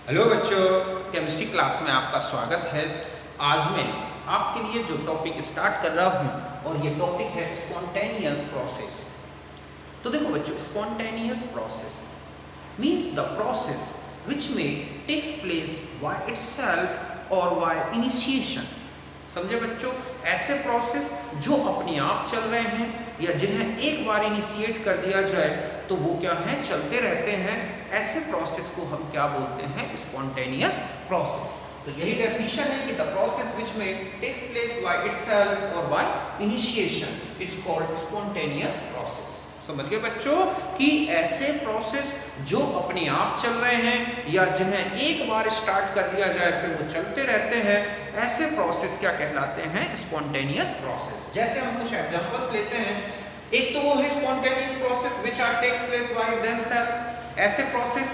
Hello बच्चों, chemistry class में आपका स्वागत है। आज मैं आपके लिए जो टॉपिक स्टार्ट कर रहा हूं और ये टॉपिक है स्पॉन्टेनियस प्रोसेस। तो देखो बच्चों, spontaneous process means the process which में टेक्स प्लेस बाय इटसेल्फ और बाय इनिशिएशन। समझे बच्चों, ऐसे प्रोसेस जो अपने आप चल रहे हैं या जिन्हें एक बार इनिशिएट कर दिया जाए तो वो क्या है, चलते रहते हैं। ऐसे प्रोसेस को हम क्या बोलते हैं, स्पॉन्टेनियस प्रोसेस। तो यही डेफिनेशन है कि द प्रोसेस विच में टेक्स प्लेस बाय इटसेल्फ और by initiation is called spontaneous process. समझ गए बच्चों कि ऐसे प्रोसेस जो अपने आप चल रहे हैं या जिन्हें एक बार स्टार्ट कर दिया जाए फिर वो चलते रहते हैं, ऐसे प्रोसेस क्या कहलाते हैं, स्पॉन्टेनियस प्रोसेस। जैसे हम कुछ एग्जांपल्स लेते हैं। एक तो वो है spontaneous process which are takes place by themselves. ऐसे प्रोसेस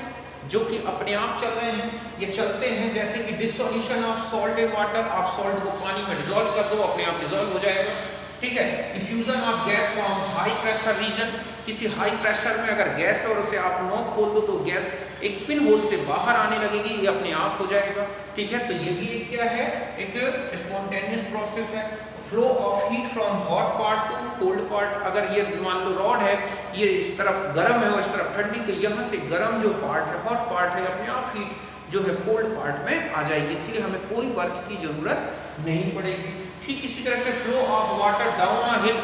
जो कि अपने आप चल रहे हैं, ये चलते हैं, जैसे कि dissolution of salt in water. आप सॉल्ट को पानी में डिसॉल्व कर दो, अपने आप डिसॉल्व हो जाएगा। ठीक है। Effusion of gas from high pressure region. किसी हाई प्रेशर में अगर गैस है और उसे आप नॉक खोल दो तो गैस एक पिन होल से बाहर आने लगेगी, ये अपने आप हो जाएगा। ठीक है। तो ये भी एक क्या है, एक स्पॉन्टेनियस प्रोसेस है। Flow of heat from hot part two cold part. अगर ये मान लो रॉड है, ये इस तरफ गर्म है और इस तरफ ठंडी, तो यहाँ से गर्म जो पार्ट है, हॉट पार्ट है, अपने आप हीट जो है कोल्ड पार्ट में आ जाएगी। इसके लिए हमें कोई वर्क की जरूरत नहीं पड़ेगी। ठीक इसी तरह से flow of water down a hill.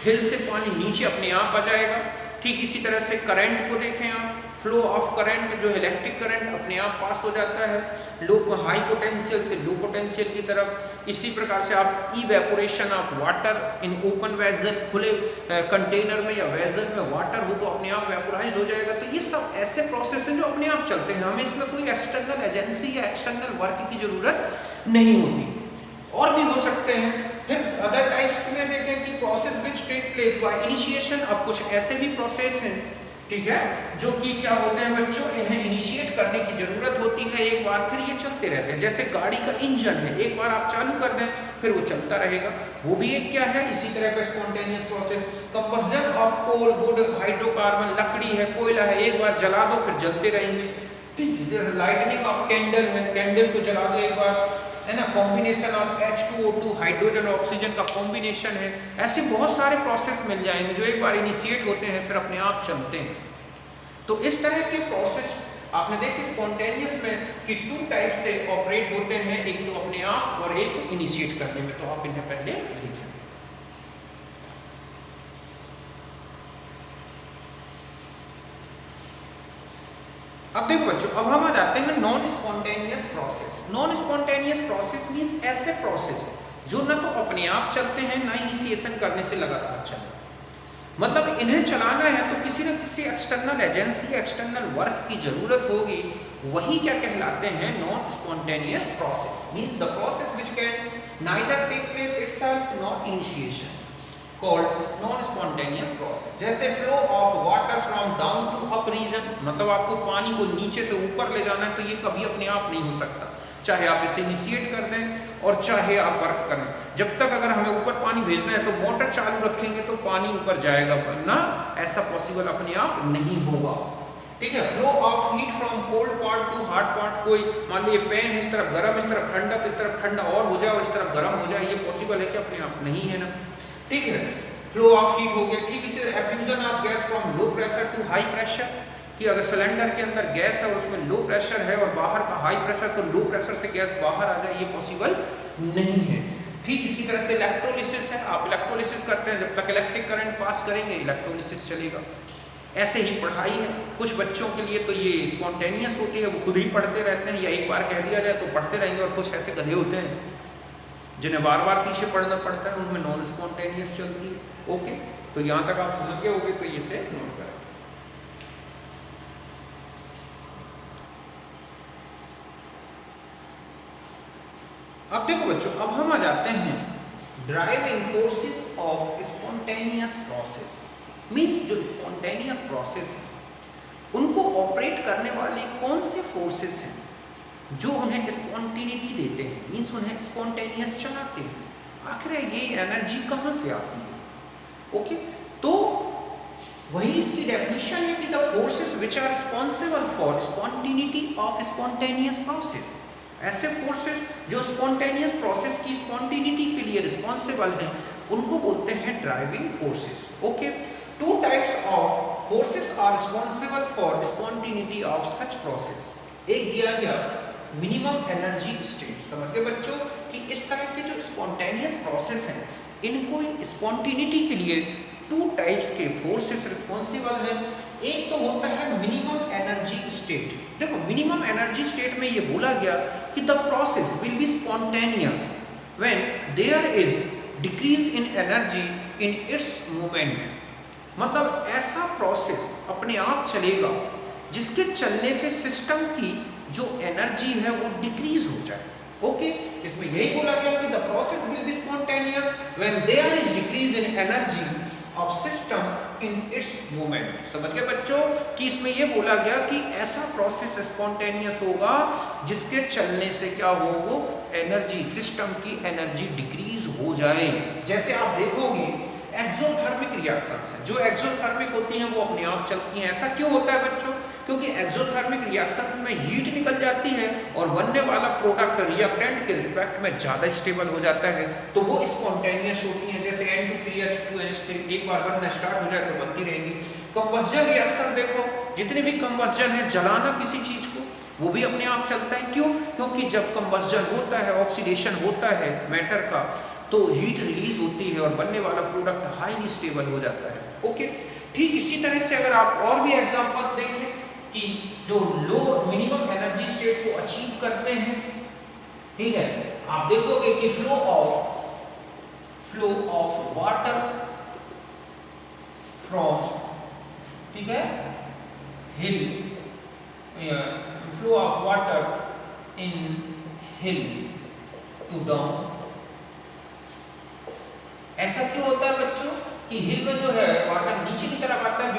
Hill से पानी नीचे अपने आप आ जाएगा। ठीक इसी तरह से करंट को देखें आप, फ्लो ऑफ करंट जो है इलेक्ट्रिक करंट अपने आप पास हो जाता है लो हाई पोटेंशियल से लो पोटेंशियल की तरफ। इसी प्रकार से आप evaporation of water in open vessel, खुले कंटेनर में या वेजल में वाटर हो तो अपने आप वेपोराइज्ड हो जाएगा। तो ये सब ऐसे प्रोसेस हैं जो अपने आप चलते हैं, हमें इसमें कोई एक्सटर्नल एजेंसी या एक्सटर्नल वर्क की जरूरत नहीं होती। और भी हो सकते हैं। फिर अदर टाइप्स में देखें कि process which take place by initiation. अब कुछ ऐसे भी प्रोसेस हैं, ठीक है, जो कि क्या होते हैं बच्चों, इन्हें इनिशिएट करने की जरूरत होती है एक बार, फिर ये चलते रहते हैं। जैसे गाड़ी का इंजन है, एक बार आप चालू कर दें फिर वो चलता रहेगा, वो भी एक क्या है, इसी तरह का spontaneous process. Combustion of coal, wood, hydrocarbon, लकड़ी है, कोयला है, एक बार जला दो फिर जलते रहेंगे। लाइटनिंग ऑफ कैंडल है, कैंडल को जला दो एक बार, है ना। Combination of H2O2 hydrogen oxygen का कॉम्बिनेशन है। ऐसे बहुत सारे प्रोसेस मिल जाएंगे जो एक बार इनिशिएट होते हैं फिर अपने आप चलते हैं। तो इस तरह के प्रोसेस आपने देखे स्पॉन्टेनियस में कि टू टाइप से ऑपरेट होते हैं, एक तो अपने आप और एक इनिशिएट करने में। तो आप इन्हें पहले लिखें। अब देखो बच्चों, अब हम आ जाते हैं non spontaneous process. Non spontaneous process means ऐसे प्रोसेस जो न तो अपने आप चलते हैं ना इनिशिएशन करने से लगातार चले। मतलब इन्हें चलाना है तो किसी न किसी एक्सटर्नल एजेंसी, एक्सटर्नल वर्क की जरूरत होगी। वही क्या कहलाते हैं, non spontaneous process. Means the process which can neither take place itself nor initiation, called non-spontaneous process। जैसे flow of water from down to up region, मतलब आपको पानी को नीचे से ऊपर ले जाना है तो ये कभी अपने आप नहीं हो सकता, चाहे आप इसे इनिशिएट कर दें और चाहे आप वर्क करें। जब तक अगर हमें ऊपर पानी भेजना है तो मोटर चालू रखेंगे तो पानी ऊपर जाएगा, वरना ऐसा पॉसिबल अपने आप नहीं होगा। ठीक है। Flow of heat from cold part two hot part. कोई मान लीजिए पेन है, इस तरफ गर्म, इस तरफ ठंडा, तो इस तरफ ठंडा और हो जाए और इस तरफ गर्म हो जाए, ये पॉसिबल है कि अपने आप नहीं है ना। ठीक है। फ्लो ऑफ हीट हो गया। ठीक इसे effusion of gas from low pressure to high pressure, कि अगर सिलेंडर के अंदर गैस है और उसमें लो प्रेशर है और बाहर का हाई प्रेशर, तो लो प्रेशर से गैस बाहर आ जाए, ये पॉसिबल नहीं है। ठीक इसी तरह से इलेक्ट्रोलिसिस है। आप इलेक्ट्रोलिसिस करते हैं, जब तक इलेक्ट्रिक करंट पास करेंगे इलेक्ट्रोलिसिस चलेगा। ऐसे ही पढ़ाई है, कुछ बच्चों के लिए तो ये स्पॉन्टेनियस होती है, वो खुद ही पढ़ते रहते हैं, या एक बार कह दिया जाए तो पढ़ते रहेंगे। और कुछ ऐसे गधे होते हैं जिन्हें बार बार पीछे पढ़ना पड़ता है, उनमें नॉन स्पॉन्टेनियस चलती है। ओके, तो यहाँ तक आप समझ गए होंगे, तो ये से नोट करें। अब देखो बच्चों, अब हम आ जाते हैं driving forces of spontaneous process. Means जो स्पॉन्टेनियस प्रोसेस है उनको ऑपरेट करने वाले कौन से फोर्सेस हैं जो उन्हें स्पॉन्टेनिटी देते हैं, मींस उन्हें स्पॉन्टेनियस चलाते हैं। आखिर ये एनर्जी कहाँ से आती है। ओके, तो वही इसकी डेफिनेशन है कि the forces which are responsible for spontaneity of spontaneous process, ऐसे फोर्सेस जो स्पॉन्टेनियस प्रोसेस की स्पॉन्टेनिटी के लिए रिस्पॉन्सिबल हैं उनको बोलते हैं driving forces. Okay, two types of forces are responsible for spontaneity of such process. एक दिया गया मिनिमम एनर्जी स्टेट, समझ गए बच्चों कि इस तरह के जो स्पॉन्टेनियस प्रोसेस हैं इनको स्पॉन्टेनिटी के लिए टू टाइप्स के फोर्सेस रिस्पॉन्सिबल हैं। एक तो होता है मिनिमम एनर्जी स्टेट। देखो मिनिमम एनर्जी स्टेट में ये बोला गया कि the process will be spontaneous when there is decrease in energy in its movement. मतलब ऐसा प्रोसेस अपने आप चलेगा जिसके चलने से सिस्टम की जो एनर्जी है वो डिक्रीज हो जाए। ओके, इसमें यही बोला गया कि the process will be spontaneous when there is decrease in energy of system in its movement. समझ गए बच्चों कि इसमें यह बोला गया कि ऐसा प्रोसेस स्पॉन्टेनियस होगा जिसके चलने से क्या होगा, एनर्जी, सिस्टम की एनर्जी डिक्रीज हो जाए। जैसे आप देखोगे एक्सोथर्मिक रिएक्शंस हैं, जो एक्सोथर्मिक होती हैं वो अपने आप चलती हैं। ऐसा क्यों होता है बच्चों? क्योंकि एक्सोथर्मिक रिएक्शंस में हीट निकल जाती है और बनने वाला प्रोडक्ट रिएक्टेंट के रिस्पेक्ट में ज़्यादा स्टेबल हो जाता है, तो वो स्पॉन्टेनियस होती हैं। जैसे N2 3H2NH3 एक बार बनना स्टार्ट हो जाए तो बनती रहेगी। कंबस्जन रिएक्शन देखो, जितने भी कंबस्जन है, जलाना किसी चीज़ को, वो भी अपने आप चलता है। क्यों? क्योंकि जब कंबस्जन होता है, ऑक्सीडेशन होता है मैटर का, तो हीट रिलीज होती है और बनने वाला प्रोडक्ट हाईली स्टेबल हो जाता है। ओके, ठीक इसी तरह से अगर आप और भी एग्जांपल्स देखें कि जो लो मिनिमम एनर्जी स्टेट को अचीव करते हैं, ठीक है, आप देखोगे कि फ्लो ऑफ वाटर फ्रॉम, ठीक है, hill, flow of water in hill to down. ऐसा क्यों होता है बच्चों कि हिल में जो है वाटर नीचे की तरफ आता है?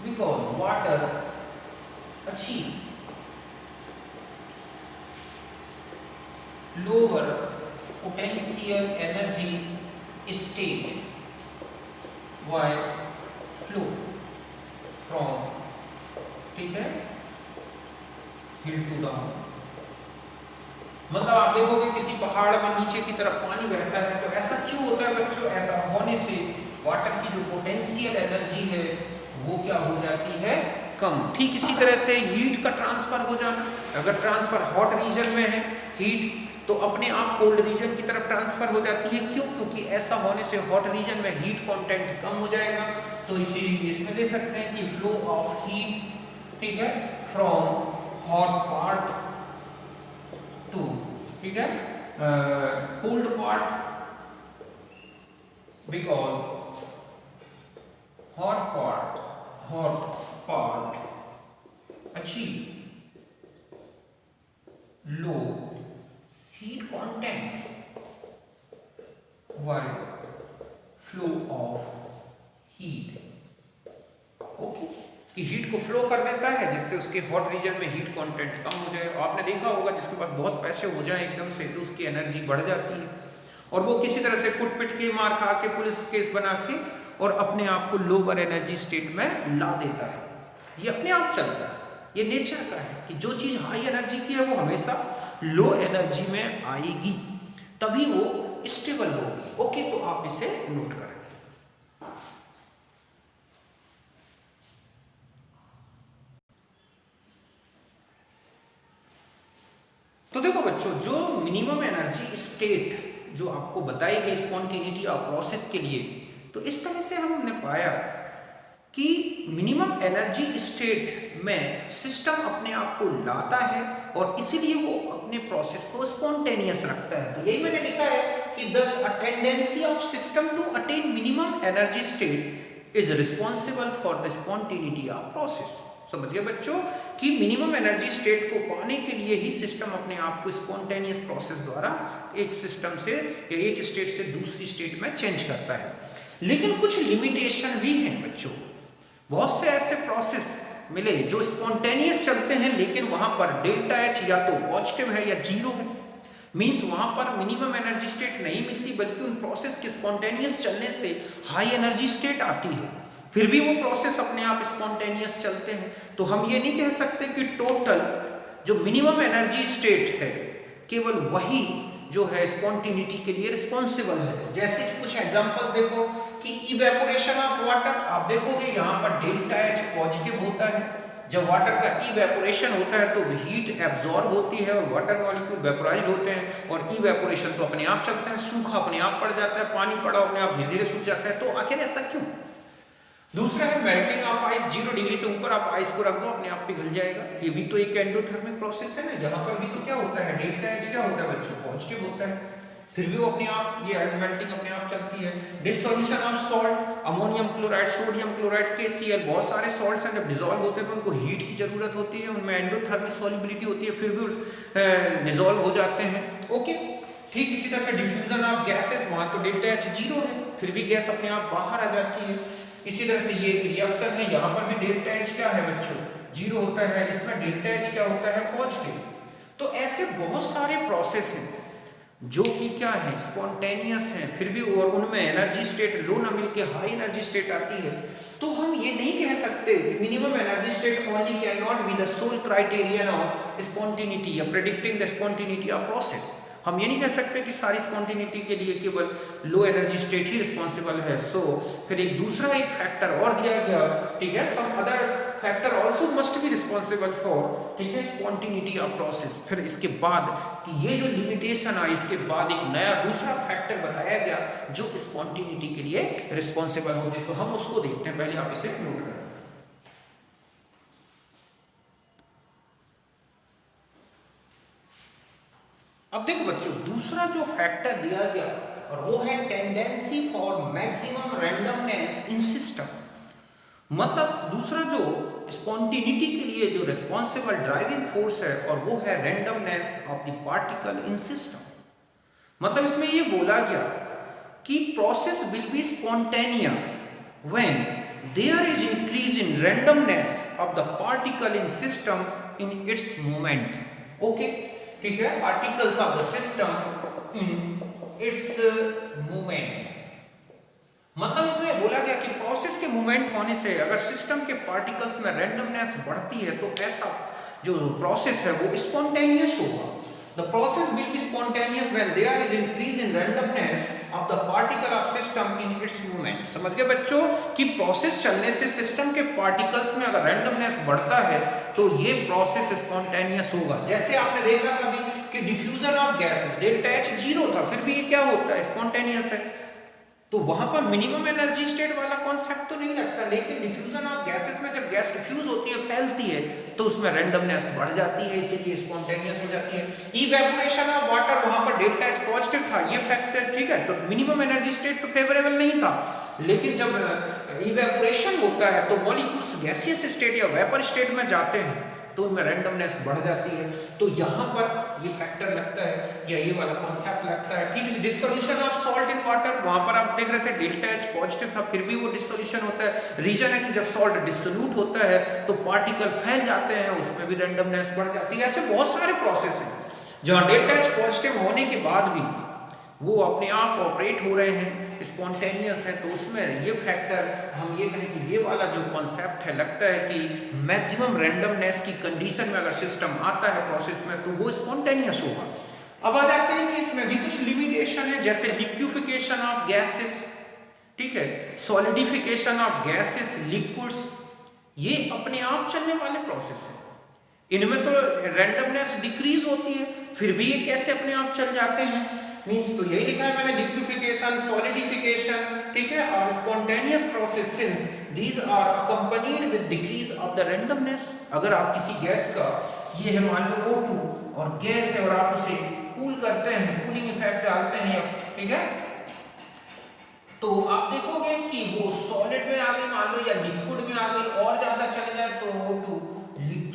Because water achieve lower potential energy state why flow from, ठीक है, हिल टू डाउन। मतलब आप देखोगे किसी पहाड़ में नीचे की तरफ पानी बहता है, तो ऐसा क्यों होता है बच्चों? ऐसा होने से वाटर की जो पोटेंशियल एनर्जी है वो क्या हो जाती है? कम। ठीक इसी तरह से हीट का ट्रांसफर हो जाना, अगर ट्रांसफर हॉट रीजन में है हीट, तो अपने आप कोल्ड रीजन की तरफ ट्रांसफर हो जाती है। क्यों? क्योंकि ऐसा होने से हॉट रीजन में हीट कंटेंट कम हो जाएगा। तो इसीलिए इसमें ले सकते हैं कि फ्लो ऑफ हीट, ठीक है, फ्रॉम हॉट पार्ट टू, ठीक है, cold part, because hot part achieve low heat content while flow of heat। Okay, कि हीट को फ्लो कर देता है जिससे उसके हॉट रीजन में हीट कंटेंट कम हो जाए। आपने देखा होगा जिसके पास बहुत पैसे हो जाए एकदम से, तो उसकी एनर्जी बढ़ जाती है और वो किसी तरह से कुट पिट के, मार खा के, पुलिस केस बना के और अपने आप को लोअर एनर्जी स्टेट में ला देता है। ये अपने आप चलता है, ये नेचर का है कि जो चीज़ हाई एनर्जी की है वो हमेशा लो एनर्जी में आएगी, तभी वो स्टेबल होगी। ओके, तो आप इसे नोट करें। तो देखो बच्चों, जो मिनिमम एनर्जी स्टेट जो आपको बताई गई स्पॉन्टेनिटी ऑफ प्रोसेस के लिए, तो इस तरह से हमने पाया कि मिनिमम एनर्जी स्टेट में सिस्टम अपने आप को लाता है और इसीलिए वो अपने प्रोसेस को स्पॉन्टेनियस रखता है। तो यही मैंने लिखा है कि the tendency of system to attain minimum energy state is responsible for the spontaneity of process. समझ गए बच्चों कि मिनिमम एनर्जी स्टेट को पाने के लिए ही सिस्टम अपने आप को स्पॉन्टेनियस प्रोसेस द्वारा एक सिस्टम से या एक स्टेट से दूसरी स्टेट में चेंज करता है। लेकिन कुछ लिमिटेशन भी हैं बच्चों। बहुत से ऐसे प्रोसेस मिले जो स्पॉन्टेनियस चलते हैं, लेकिन वहां पर डेल्टा एच या तो पॉजिटिव है या जीरो है, मीन्स वहाँ पर मिनिमम एनर्जी स्टेट नहीं मिलती, बल्कि उन प्रोसेस के स्पॉन्टेनियस चलने से हाई एनर्जी स्टेट आती है, फिर भी वो प्रोसेस अपने आप स्पॉन्टेनियस चलते हैं। तो हम ये नहीं कह सकते कि टोटल जो मिनिमम एनर्जी स्टेट है केवल वही जो है स्पॉन्टिनिटी के लिए रिस्पॉन्सिबल है। जैसे कि कुछ एग्जांपल्स देखो कि इवेपोरेशन ऑफ वाटर, आप देखोगे यहाँ पर डेल्टा एच पॉजिटिव होता है। जब वाटर का इवेपोरेशन होता है तो हीट एब्जॉर्ब होती है और वाटर मॉलिक्यूल वेपोराइज्ड होते हैं, और इवेपोरेशन तो अपने आप चलता है, सूखा अपने आप पड़ जाता है, पानी पड़ा अपने आप धीरे धीरे सूख जाता है। तो आखिर ऐसा क्यों? दूसरा है मेल्टिंग ऑफ आइस, 0 डिग्री से ऊपर आप आइस को रख दो अपने आप पिघल जाएगा। ये भी तो एक एंडोथर्मिक प्रोसेस है ना, यहाँ पर भी तो क्या होता है, डेल्टा एच क्या होता है बच्चों, पॉजिटिव होता है, फिर भी वो अपने आप ये मेल्टिंग अपने आप चलती है। Dissolution of salt, ammonium chloride, sodium chloride, KCl, बहुत सारे सॉल्ट्स हैं, जब डिसॉल्व होते हैं तो उनको हीट की जरूरत होती है, उनमें एंडोथर्मिक सॉल्युबिलिटी होती है, फिर भी डिसॉल्व हो जाते हैं। ओके, ठीक इसी तरह से डिफ्यूजन ऑफ गैसेस, वहाँ तो डेल्टा एच 0 है, फिर भी गैस अपने आप बाहर आ जाती है। इसी तरह से ये एक रिएक्शन है, यहाँ पर भी डेल्टा एच क्या है बच्चों, 0 होता है, इसमें डेल्टा एच क्या होता है, पॉजिटिव। तो ऐसे बहुत सारे प्रोसेस हैं जो कि क्या है, स्पॉन्टेनियस हैं, फिर भी और उनमें एनर्जी स्टेट लो ना मिलके हाई एनर्जी स्टेट आती है। तो हम ये नहीं कह सकते कि minimum energy state only can not be the sole criterion of spontaneity या predicting the spontaneity of process. हम ये नहीं कह सकते कि सारी स्पॉन्टिनिटी के लिए केवल लो एनर्जी स्टेट ही रिस्पॉन्सिबल है। सो फिर एक दूसरा एक फैक्टर और दिया गया, ठीक है, some other factor also must be responsible for, ठीक है, स्पॉन्टिनिटी ऑफ प्रोसेस। फिर इसके बाद कि ये जो लिमिटेशन आई, इसके बाद एक नया दूसरा फैक्टर बताया गया जो स्पॉन्टिनिटी के लिए रिस्पॉन्सिबल होते हैं। तो हम उसको देखते हैं, पहले आप इसे नोट करें। अब देखो बच्चों, दूसरा जो फैक्टर दिया गया और वो है tendency for maximum randomness in system. मतलब दूसरा जो स्पॉन्टिनिटी के लिए जो रिस्पॉन्सिबल ड्राइविंग फोर्स है और वो है randomness of the particle in system. मतलब इसमें ये बोला गया कि process will be spontaneous when there is increase in randomness of the particle in system in its movement. Okay, ठीक है, particles of the system in its movement. मतलब इसमें बोला गया कि प्रोसेस के मूवमेंट होने से अगर सिस्टम के पार्टिकल्स में रैंडमनेस बढ़ती है तो ऐसा जो प्रोसेस है वो स्पॉन्टेनियस होगा। The process will be spontaneous when there is increase in randomness of the particle of system in its movement। समझ गए बच्चों कि प्रोसेस चलने से सिस्टम के पार्टिकल्स में अगर रैंडमनेस बढ़ता है तो ये प्रोसेस स्पॉन्टेनियस होगा। जैसे आपने देखा कभी कि diffusion of gases, delta H 0 था, फिर भी ये क्या होता है, स्पॉन्टेनियस है। तो वहां पर मिनिमम एनर्जी स्टेट वाला कॉन्सेप्ट तो नहीं लगता, लेकिन डिफ्यूजन ऑफ गैसेस में जब गैस डिफ्यूज होती है, फैलती है, तो उसमें रैंडमनेस बढ़ जाती है, इसीलिए स्पॉन्टेनियस हो जाती है। इवेपोरेशन ऑफ वाटर, वहां पर डेल्टा एच पॉजिटिव था, ये फैक्टर, ठीक है, तो मिनिमम एनर्जी स्टेट तो फेवरेबल नहीं था, लेकिन जब इवेपोरेशन होता है तो मॉलिक्यूल्स गैसियस स्टेट या वेपर स्टेट में जाते हैं तो उनमें रैंडमनेस बढ़ जाती है। तो यहाँ पर ये फैक्टर लगता है या ये वाला कॉन्सेप्ट लगता है। ठीक है, dissolution of salt in water, वहाँ पर आप देख रहे थे डेल्टा एच पॉजिटिव था, फिर भी वो डिसोल्यूशन होता है। रीजन है कि जब सॉल्ट डिसोल्यूट होता है तो पार्टिकल फैल जाते हैं, उसमें भी रैंडमनेस बढ़ जाती है। ऐसे बहुत सारे प्रोसेस हैं जहाँ डेल्टा एच पॉजिटिव होने के बाद भी वो अपने आप ऑपरेट हो रहे हैं, स्पॉन्टेनियस है। तो उसमें ये फैक्टर, हम ये कहें कि ये वाला जो कॉन्सेप्ट है, लगता है कि मैक्सिमम रैंडमनेस की कंडीशन में अगर सिस्टम आता है प्रोसेस में तो वो स्पॉन्टेनियस होगा। अब आ जाते हैं कि इसमें भी कुछ लिमिटेशन है, जैसे लिक्विफिकेशन ऑफ गैसेस, ठीक है, सॉलिडिफिकेशन ऑफ गैसेस, लिक्विड्स, ये अपने आप चलने वाले प्रोसेस है। इनमें तो रैंडमनेस डिक्रीज होती है, फिर भी ये कैसे अपने आप चल जाते हैं, मींस तो यही लिखा है मैंने, लिक्विफिकेशन, सॉलिडिफिकेशन, ठीक है, और spontaneous process since these are accompanied with decrease of the randomness. अगर आप किसी गैस का, ये है मान लो O2 और गैस है और आप उसे कूल करते हैं, कूलिंग इफेक्ट डालते हैं, ठीक है, तो आप देखोगे कि वो सॉलिड में आ गई मान लो, या लिक्विड में आ गई, और ज्यादा चले जाए तो O2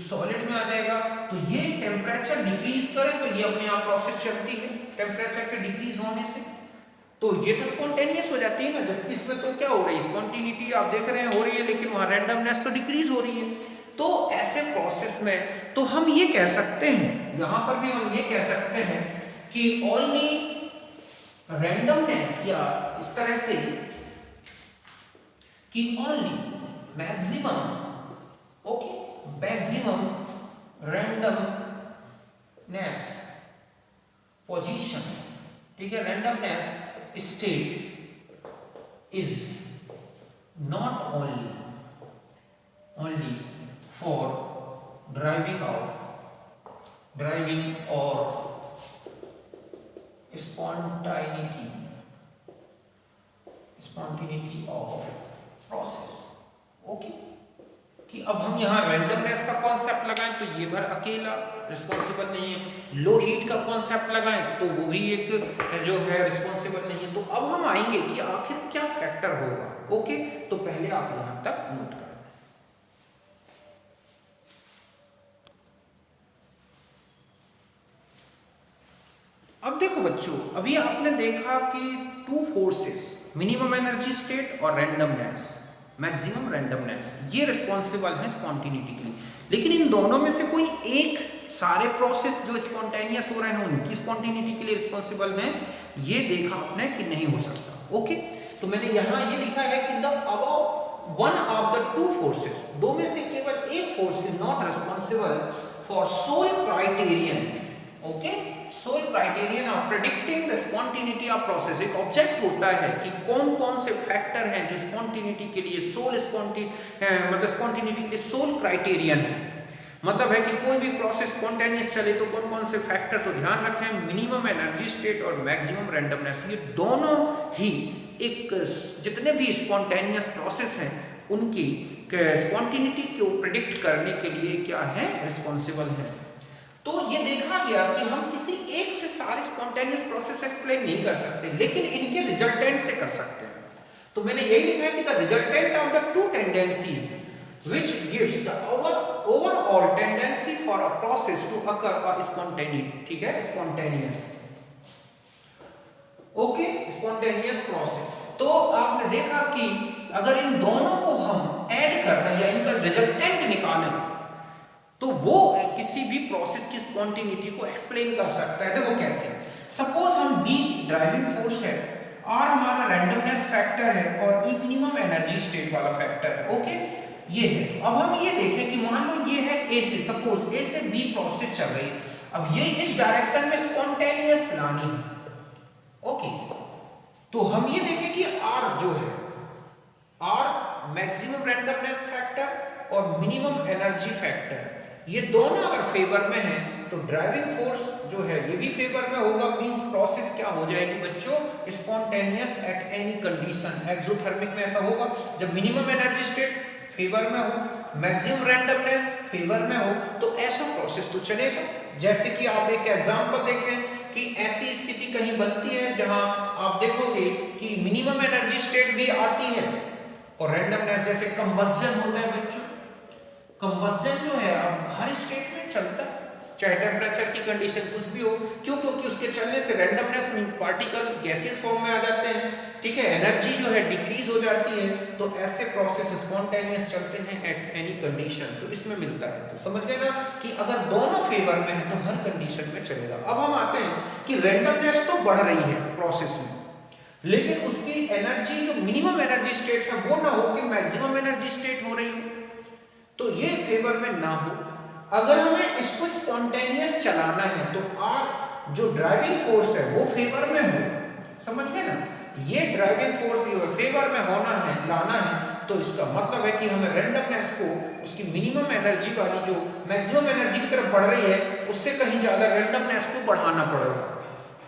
सॉलिड में आ जाएगा। तो ये टेम्परेचर डिक्रीज करे तो ये अपने आप प्रोसेस चलती है टेम्परेचर के डिक्रीज होने से, तो ये तो स्पॉन्टेनियस हो जाती है ना। जबकि इसमें तो क्या हो रही है, स्पॉन्टिनिटी आप देख रहे हैं हो रही है, लेकिन वहां रैंडमनेस तो डिक्रीज हो रही है। तो ऐसे प्रोसेस में तो हम ये कह सकते हैं, यहां पर भी हम ये कह सकते हैं कि ओनली रैंडमनेस, या इस तरह से कि only maximum, okay, maximum randomness position, ठीक है, randomness state is not only for driving और spontaneity ऑफ प्रोसेस, ओके। कि अब हम यहाँ रैंडमनेस का कॉन्सेप्ट लगाएं तो ये भर अकेला रिस्पॉन्सिबल नहीं है, लो हीट का कॉन्सेप्ट लगाएं तो वो भी एक जो है रिस्पॉन्सिबल नहीं है। तो अब हम आएंगे कि आखिर क्या फैक्टर होगा, ओके। तो पहले आप यहाँ तक नोट करें। अब देखो बच्चों, अभी आपने देखा कि two forces, minimum energy state और रैंडमनेस, मैक्सिमम रैंडमनेस, ये रिस्पॉन्सिबल है स्पॉन्टेनिटी के लिए। लेकिन इन दोनों में से कोई एक, सारे प्रोसेस जो स्पॉन्टेनियस हो रहे हैं उनकी स्पॉन्टेनिटी के लिए रिस्पॉन्सिबल हैं, ये देखा आपने कि नहीं हो सकता, ओके। तो मैंने यहाँ ये लिखा है कि the above one of the two forces, दो में से केवल एक force is not responsible for sole criterion, okay, sole criterion of predicting the spontaneity of process. एक ऑब्जेक्ट होता है कि कौन कौन से फैक्टर हैं जो स्पॉन्टेनिटी के लिए मतलब स्पॉन्टेनिटी के लिए सोल क्राइटेरियन है। मतलब है कि कोई भी प्रोसेस स्पॉन्टेनियस चले तो कौन कौन से फैक्टर, तो ध्यान रखें मिनिमम एनर्जी स्टेट और मैक्सिमम रैंडमनेस, ये दोनों ही एक जितने भी स्पॉन्टेनियस प्रोसेस हैं उनकी स्पॉन्टेनिटी को प्रिडिक्ट करने के लिए क्या है, रिस्पॉन्सिबल है। तो ये देखा गया कि हम किसी एक से सारे स्पॉन्टेनियस प्रोसेस एक्सप्लेन नहीं कर सकते, लेकिन इनके रिजल्टेंट से कर सकते हैं। तो मैंने यही लिखा है कि the resultant of the to tendencies which gives the overall tendency for a process to occur a spontaneous, ठीक है, spontaneous, ओके, स्पॉन्टेनियस प्रोसेस। तो आपने देखा कि अगर इन दोनों को हम ऐड कर दें या इनका रिजल्टेंट निकालें तो वो किसी भी प्रोसेस की स्पॉन्टेनिटी को एक्सप्लेन कर सकता है। देखो कैसे, सपोज हम B ड्राइविंग फोर्स है, R हमारा रैंडमनेस फैक्टर है और E मिनिमम एनर्जी स्टेट वाला फैक्टर है, ओके, ये है। अब हम ये देखें कि मान लो ये है A से, सपोज A से B प्रोसेस चल रही है, अब ये इस डायरेक्शन में स्पॉन्टेनियस लानी है, ओके। तो हम ये देखें कि R जो है, R मैक्सिमम रैंडमनेस फैक्टर और मिनिमम एनर्जी फैक्टर, ये दोनों अगर फेवर में है तो ड्राइविंग फोर्स जो है ये भी फेवर में होगा। मींस प्रोसेस क्या हो जाएगी बच्चों, spontaneous at any condition. Exothermic में ऐसा होगा जब मिनिमम एनर्जी स्टेट फेवर में हो, मैक्सिमम रैंडमनेस फेवर में हो, तो ऐसा प्रोसेस तो चलेगा। जैसे कि आप एक एग्जांपल देखें कि ऐसी स्थिति कहीं बनती है जहां आप देखोगे कि मिनिमम एनर्जी स्टेट भी आती है और रैंडमनेस, जैसे कंबस्जन होता है बच्चों। कंबस्जन जो है अब हर स्टेट में चलता है, चाहे टेम्परेचर की कंडीशन कुछ भी हो, क्यों, क्योंकि उसके चलने से रैंडमनेस में पार्टिकल गैसियस फॉर्म में आ जाते हैं, ठीक है, एनर्जी जो है डिक्रीज हो जाती है। तो ऐसे प्रोसेस स्पॉन्टेनियस चलते हैं एट एनी कंडीशन, तो इसमें मिलता है। तो समझ गए ना कि अगर दोनों फेवर में है तो हर कंडीशन में चलेगा। अब हम आते हैं कि रैंडमनेस तो बढ़ रही है प्रोसेस में, लेकिन उसकी एनर्जी जो मिनिमम एनर्जी स्टेट है वो ना हो कि मैक्सिमम एनर्जी स्टेट हो रही हो, तो ये फेवर में ना हो। अगर हमें इसको स्पॉन्टेनियस चलाना है तो R जो ड्राइविंग फोर्स है वो फेवर में हो, समझ गए ना, ये ड्राइविंग फोर्स ये फेवर में होना है, लाना है। तो इसका मतलब है कि हमें रैंडमनेस को उसकी मिनिमम एनर्जी वाली जो मैक्सिमम एनर्जी की तरफ बढ़ रही है उससे कहीं ज्यादा रैंडमनेस को बढ़ाना पड़ेगा,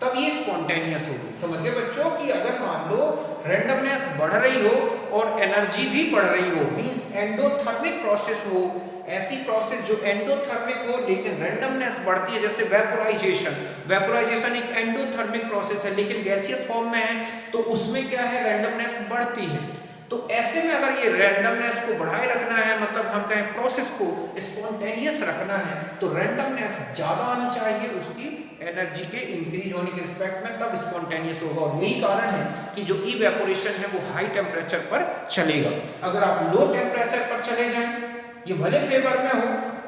तब ये स्पॉन्टेनियस होगी। समझ गए बच्चों कि अगर मान लो रैंडमनेस बढ़ रही हो और एनर्जी भी बढ़ रही हो, मींस एंडोथर्मिक प्रोसेस हो, ऐसी प्रोसेस जो एंडोथर्मिक हो लेकिन रैंडमनेस बढ़ती है, जैसे वेपोराइजेशन एक एंडोथर्मिक प्रोसेस है लेकिन गैसियस फॉर्म में है, तो उसमें क्या है, रैंडमनेस बढ़ती है। तो ऐसे में अगर ये रैंडमनेस को बढ़ाए रखना है, मतलब हम कहें प्रोसेस को स्पॉन्टेनियस रखना है, तो रैंडमनेस ज्यादा आनी चाहिए उसकी एनर्जी के इंक्रीज होने के रिस्पेक्ट में, तब स्पॉन्टेनियस होगा। और यही कारण है कि जो इवेपोरेशन है वो हाई टेम्परेचर पर चलेगा। अगर आप लो टेम्परेचर पर चले जाएं, ये भले फेवर में हो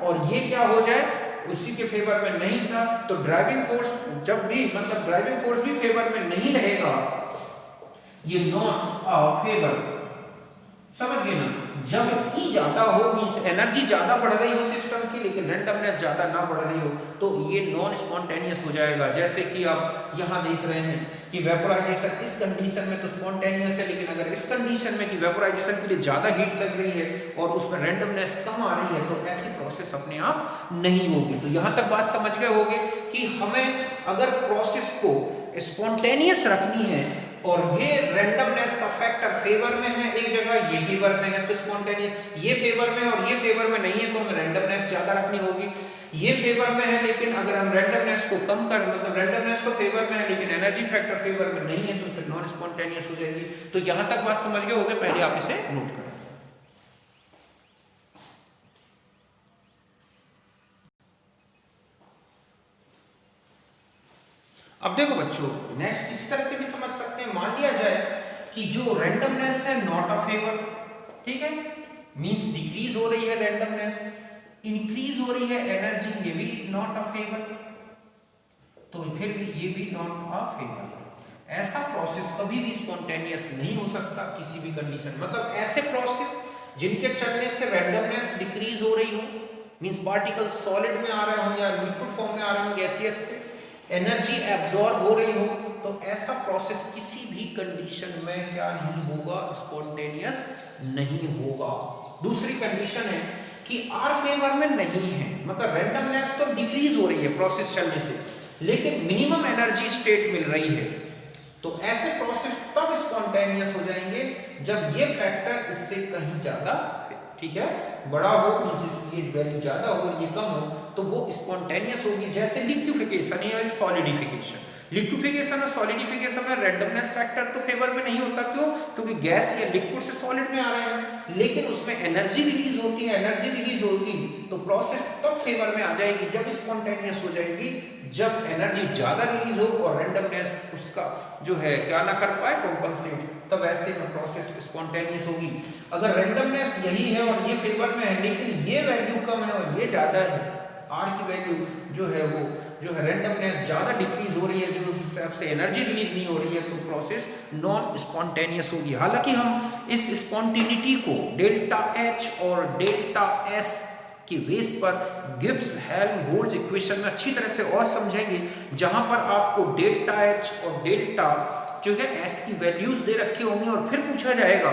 और ये क्या हो जाए, उसी के फेवर में नहीं था, तो ड्राइविंग फोर्स जब भी मतलब ड्राइविंग फोर्स भी फेवर में नहीं रहेगा, ये नॉट अ फेवर, समझ गए ना। जब ई ज्यादा हो मींस एनर्जी ज्यादा बढ़ रही हो सिस्टम की लेकिन रैंडमनेस ज्यादा ना बढ़ रही हो, तो ये नॉन स्पॉन्टेनियस हो जाएगा। जैसे कि आप यहाँ देख रहे हैं कि वेपोराइजेशन इस कंडीशन में तो स्पॉन्टेनियस है, लेकिन अगर इस कंडीशन में कि वेपोराइजेशन के लिए ज्यादा हीट लग रही है और उसमें रैंडमनेस कम आ रही है, तो ऐसी प्रोसेस अपने आप नहीं होगी। तो यहाँ तक बात समझ गए होंगे कि हमें अगर प्रोसेस को स्पॉन्टेनियस रखनी है और ये रैंडमनेस का फैक्टर फेवर में है एक जगह, ये फेवर में है तो स्पॉन्टेनियस, ये फेवर में और ये फेवर में नहीं है तो हमें रैंडमनेस ज्यादा रखनी होगी। ये फेवर में है लेकिन अगर हम रैंडमनेस को कम कर मतलब रैंडमनेस तो फेवर में है लेकिन एनर्जी फैक्टर फेवर में नहीं है तो फिर नॉन स्पॉन्टेनियस हो जाएगी। तो यहां तक बात समझ गए होंगे, पहले आप इसे नोट करें। अब देखो बच्चों, नेक्स्ट इस तरह से भी समझ सकते हैं, मान लिया जाए कि जो रैंडमनेस है नॉट अ फेवर, ठीक है, मींस डिक्रीज हो रही है रैंडमनेस, इंक्रीज हो रही है एनर्जी, ये भी नॉट अ फेवर, तो फिर भी ये भी नॉट अ फेवर। ऐसा प्रोसेस कभी भी स्पॉन्टेनियस नहीं हो सकता किसी भी कंडीशन, मतलब ऐसे प्रोसेस जिनके चलने से रैंडमनेस डिक्रीज हो रही हो, मींस पार्टिकल सॉलिड में आ रहे हो या लिक्विड फॉर्म में आ रहे हो गैसियस से, एनर्जी एब्जॉर्ब हो रही हो, तो ऐसा प्रोसेस किसी भी कंडीशन में क्या नहीं होगा, स्पॉन्टेनियस नहीं होगा। दूसरी कंडीशन है कि आर फेवर में नहीं है, मतलब रैंडमनेस तो डिक्रीज हो रही है प्रोसेस चलने से लेकिन मिनिमम एनर्जी स्टेट मिल रही है, तो ऐसे प्रोसेस तब स्पॉन्टेनियस हो जाएंगे जब ये फैक्टर इससे कहीं ज्यादा, ठीक है, बड़ा हो मींस ये वैल्यू ज्यादा हो और ये कम हो, तो वो स्पॉन्टेनियस होगी। जैसे लिक्विफिकेशन है और सॉलिडिफिकेशन, लिक्विफिकेशन और सॉलिडिफिकेशन में रैंडमनेस फैक्टर तो फेवर में नहीं होता, क्यों, क्योंकि गैस या लिक्विड से सॉलिड में आ रहे हैं, लेकिन उसमें एनर्जी रिलीज होती है, एनर्जी रिलीज होगी तो प्रोसेस तब फेवर में आ जाएगी जब स्पॉन्टेनियस हो जाएगी, जब एनर्जी ज्यादा रिलीज हो और रैंडमनेस उसका जो है क्या ना कर पाए, कॉम्पनसेट, तब ऐसे में प्रोसेस स्पॉन्टेनियस होगी। अगर रैंडमनेस यही है और ये फेवर में है लेकिन ये वैल्यू कम है और ये ज्यादा है, आर की वैल्यू जो है वो जो है रैंडमनेस ज्यादा डिक्रीज हो रही है, जो हिसाब से एनर्जी रिलीज नहीं हो रही है, तो प्रोसेस नॉन स्पॉन्टेनियस होगी। हालांकि हम इस स्पॉन्टेनिटी को डेल्टा एच और डेल्टा एस के बेस पर गिब्स हेल्महोल्ट्ज इक्वेशन में अच्छी तरह से और समझेंगे, जहां पर आपको डेल्टा एच और डेल्टा जो है एस की वैल्यूज दे रखे होंगे और फिर पूछा जाएगा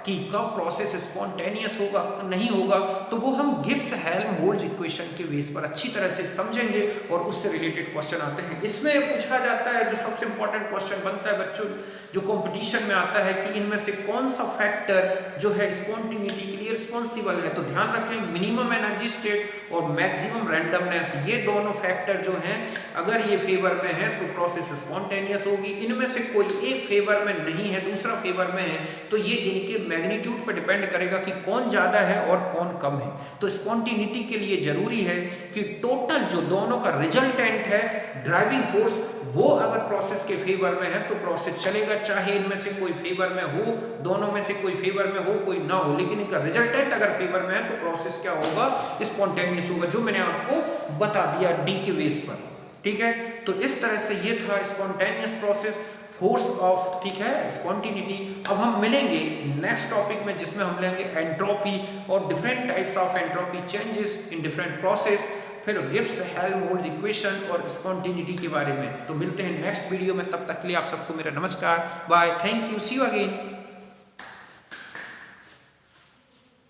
कि कब प्रोसेस स्पॉन्टेनियस होगा नहीं होगा, तो वो हम गिब्स हेल्महोल्ट्ज इक्वेशन के बेस पर अच्छी तरह से समझेंगे और उससे रिलेटेड क्वेश्चन आते हैं। इसमें पूछा जाता है, जो सबसे इंपॉर्टेंट क्वेश्चन बनता है बच्चों, जो कंपटीशन में आता है कि इनमें से कौन सा फैक्टर जो है स्पॉन्टेनिटी के लिए रिस्पॉन्सिबल है। तो ध्यान रखें, मिनिमम एनर्जी स्टेट और मैक्सिमम रैंडमनेस, ये दोनों फैक्टर जो हैं अगर ये फेवर में है तो प्रोसेस स्पॉन्टेनियस होगी। इनमें से कोई एक फेवर में नहीं है, दूसरा फेवर में है, तो ये इनके मैग्नीट्यूड पर डिपेंड करेगा कि कौन ज्यादा है और कौन कम है। तो स्पॉन्टेनिटी के लिए जरूरी है कि टोटल जो दोनों का रिजल्टेंट है ड्राइविंग फोर्स, वो अगर प्रोसेस के फेवर में है तो प्रोसेस चलेगा, चाहे इनमें से कोई फेवर में हो, दोनों में से कोई फेवर में हो कोई ना हो, लेकिन इनका रिजल्टेंट अगर फेवर में है तो प्रोसेस क्या होगा, स्पॉन्टेनियस होगा, जो मैंने आपको बता दिया डी के बेस पर। ठीक है, तो इस तरह से ये था स्पॉन्टेनियस प्रोसेस, फोर्स ऑफ, ठीक है, स्पॉन्टेनिटी। अब हम मिलेंगे नेक्स्ट टॉपिक में जिसमें हम लेंगे एंट्रोपी और different types of entropy changes in different process, फिर गिब्स हेल्महोल्ट्ज इक्वेशन और स्पॉन्टेनिटी के बारे में। तो मिलते हैं नेक्स्ट वीडियो में, तब तक के लिए आप सबको मेरा नमस्कार, bye, thank you, see you again.